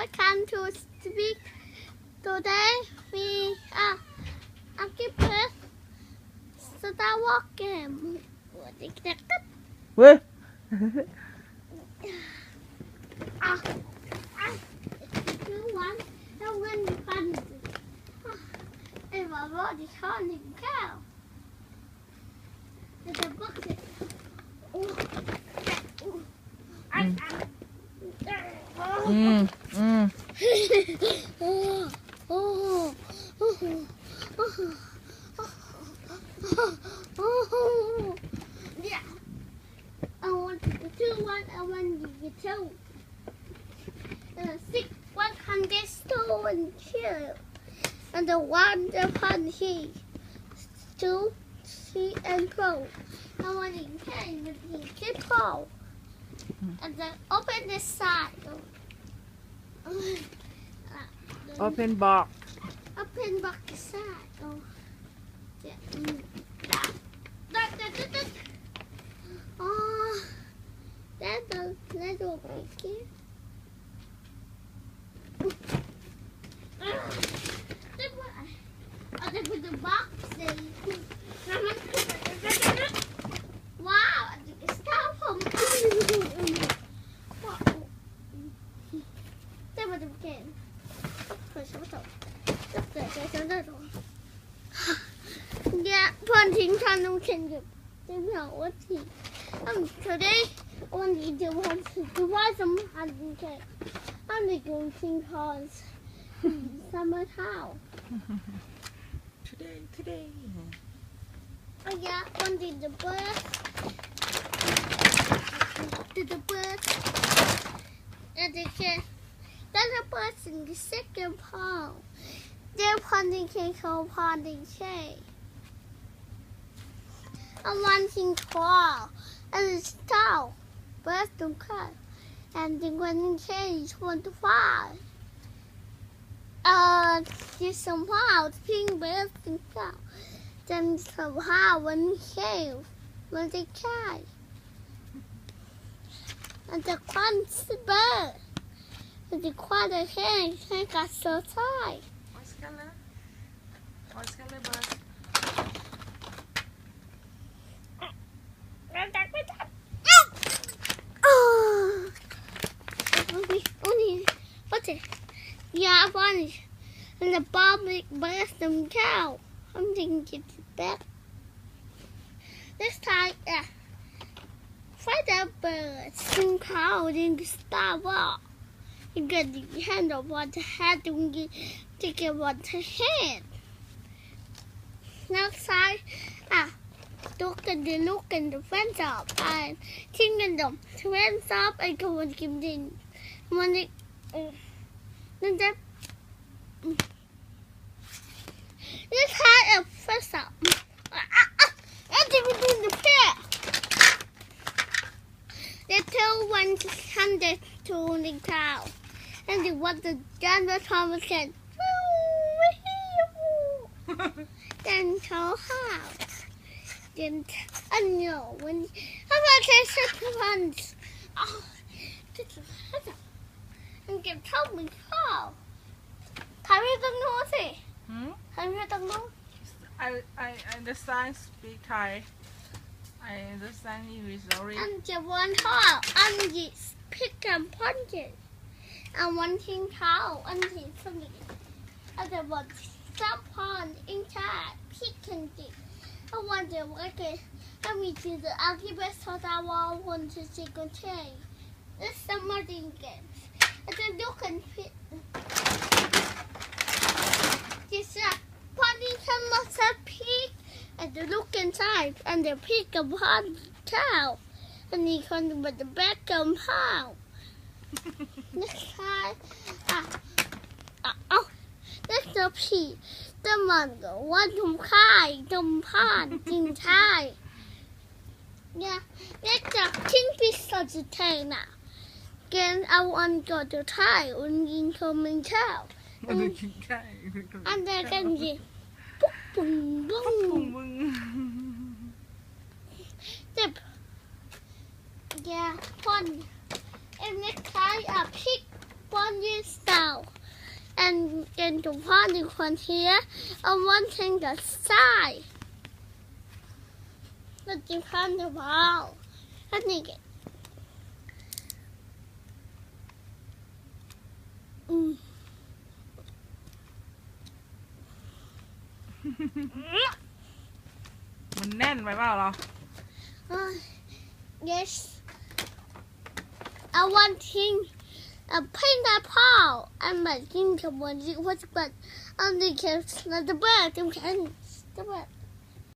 welcome to speak. Today we are occupied Star Wars game. Ui. Thứ one, đâu quên phần. Em bảo vợ thì cho hình cao. Để tôi bắt được. Yeah. I want the two one. I want the two. 100 stone here. And the one upon he. 2, 3, and 4. I want to carry with the triple. And then open this side. Open box. Open box side. Oh. Yeah. Oh. That's a little bit. They put the box there. Wow, I think it's time for me. Đây mà đừng kèm. Rồi sao rồi? Yeah, punching tunnel can get. Today I want to do some hunting cake. I'm going to cause summertime. Today. Oh yeah, one did the bird. Did the bird. And the kid. Then the bird in the second pond. They're ponding cake or ponding cake. I'm wanting tall. And it's tall. Birds don't cut. And the one cage 25. Just somehow pink birds and cow. Then somehow one cave when they try. And the quant's bird. And the quarter cage I got so tight. What's color? What's color bird? What's it? Yeah, one. And the bomb burst them cow. I'm thinking it's back. This time, fight the birds and cow in the Star Wars. You get the hand of what the head and take it what the head. Next side, look and the friends up and thinking them friends up and go and give them money. Then that this had a first up. And they were doing the pair. They tell 100 to the cow. And they want the gun the Thomas said. Then tell how. Then I know when how about I said once. Oh, this is anh kịp thóc mình khao. Thầy biết tiếng Ngô gì? Thầy biết tiếng Ngô? I understand speak Thai. I understand English already. Anh chỉ muốn hỏi anh chỉ pick and punches. Anh muốn thiên thao, anh chỉ không nghĩ. Anh chỉ muốn stop on inside pick and dig. I wonder what I mean to the algebra so that I want to take a change. This summer game. And then you can fit. This pony must have pig and the look inside and the pig upon cow. And he can with the back of how. Next time, that's the pig. The mango, one to kai, the pan, in Thai. Yeah, that's the king piece of the tail now. Again, I want to go to Thai and incoming cow. And they can get boom, boom. Tip. Yeah, fun. And next time, a pig 1 year old and the party one here and one thing the side. But you can't do all. I think it. Mm. มันแน่นไปเปล่าเรา Yes. I want him a pineapple. I'm making someone was but only kids not the bird. The bird.